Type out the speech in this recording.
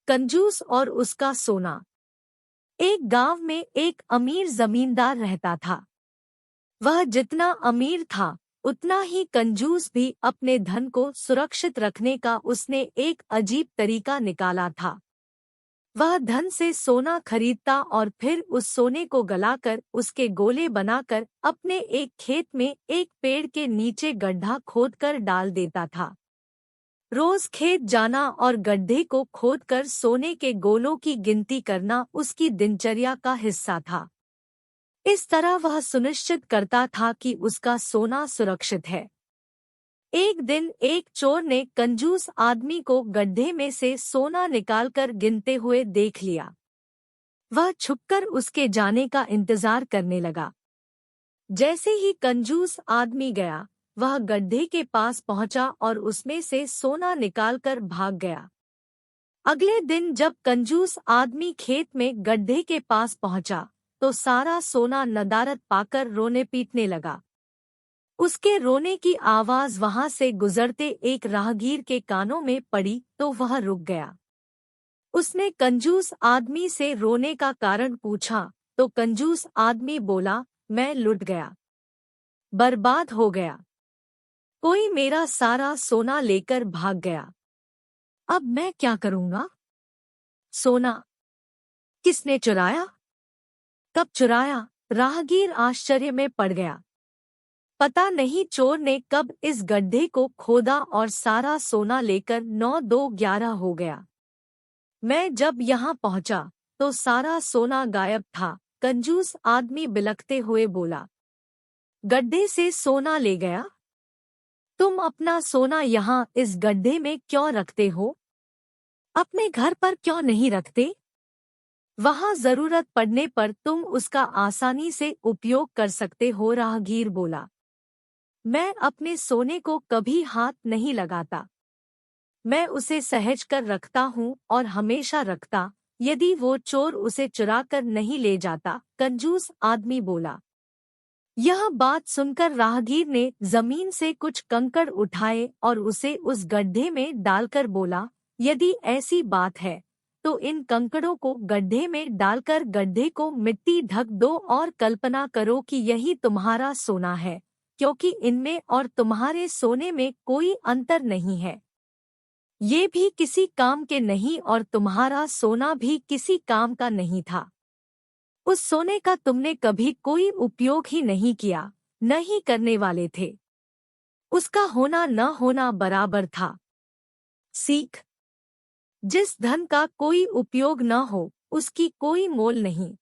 कंजूस और उसका सोना। एक गांव में एक अमीर जमींदार रहता था। वह जितना अमीर था उतना ही कंजूस भी। अपने धन को सुरक्षित रखने का उसने एक अजीब तरीका निकाला था। वह धन से सोना खरीदता और फिर उस सोने को गलाकर उसके गोले बनाकर अपने एक खेत में एक पेड़ के नीचे गड्ढा खोदकर डाल देता था। रोज खेत जाना और गड्ढे को खोदकर सोने के गोलों की गिनती करना उसकी दिनचर्या का हिस्सा था। इस तरह वह सुनिश्चित करता था कि उसका सोना सुरक्षित है। एक दिन एक चोर ने कंजूस आदमी को गड्ढे में से सोना निकालकर गिनते हुए देख लिया। वह छुपकर उसके जाने का इंतजार करने लगा। जैसे ही कंजूस आदमी गया, वह गड्ढे के पास पहुंचा और उसमें से सोना निकालकर भाग गया। अगले दिन जब कंजूस आदमी खेत में गड्ढे के पास पहुंचा, तो सारा सोना नदारद पाकर रोने पीटने लगा। उसके रोने की आवाज वहां से गुजरते एक राहगीर के कानों में पड़ी तो वह रुक गया। उसने कंजूस आदमी से रोने का कारण पूछा तो कंजूस आदमी बोला, मैं लुट गया, बर्बाद हो गया। कोई मेरा सारा सोना लेकर भाग गया। अब मैं क्या करूंगा? सोना किसने चुराया? कब चुराया? राहगीर आश्चर्य में पड़ गया। पता नहीं चोर ने कब इस गड्ढे को खोदा और सारा सोना लेकर 9-2-11 हो गया। मैं जब यहाँ पहुंचा तो सारा सोना गायब था। कंजूस आदमी बिलखते हुए बोला, गड्ढे से सोना ले गया? तुम अपना सोना यहाँ इस गड्ढे में क्यों रखते हो? अपने घर पर क्यों नहीं रखते? वहाँ जरूरत पड़ने पर तुम उसका आसानी से उपयोग कर सकते हो। राहगीर बोला, मैं अपने सोने को कभी हाथ नहीं लगाता। मैं उसे सहज कर रखता हूँ और हमेशा रखता, यदि वो चोर उसे चुरा कर नहीं ले जाता। कंजूस आदमी बोला। यह बात सुनकर राहगीर ने जमीन से कुछ कंकड़ उठाए और उसे उस गड्ढे में डालकर बोला, यदि ऐसी बात है तो इन कंकड़ों को गड्ढे में डालकर गड्ढे को मिट्टी ढक दो और कल्पना करो कि यही तुम्हारा सोना है, क्योंकि इनमें और तुम्हारे सोने में कोई अंतर नहीं है। ये भी किसी काम के नहीं और तुम्हारा सोना भी किसी काम का नहीं था। उस सोने का तुमने कभी कोई उपयोग ही नहीं किया, न ही करने वाले थे। उसका होना न होना बराबर था। सीख, जिस धन का कोई उपयोग न हो उसकी कोई मोल नहीं।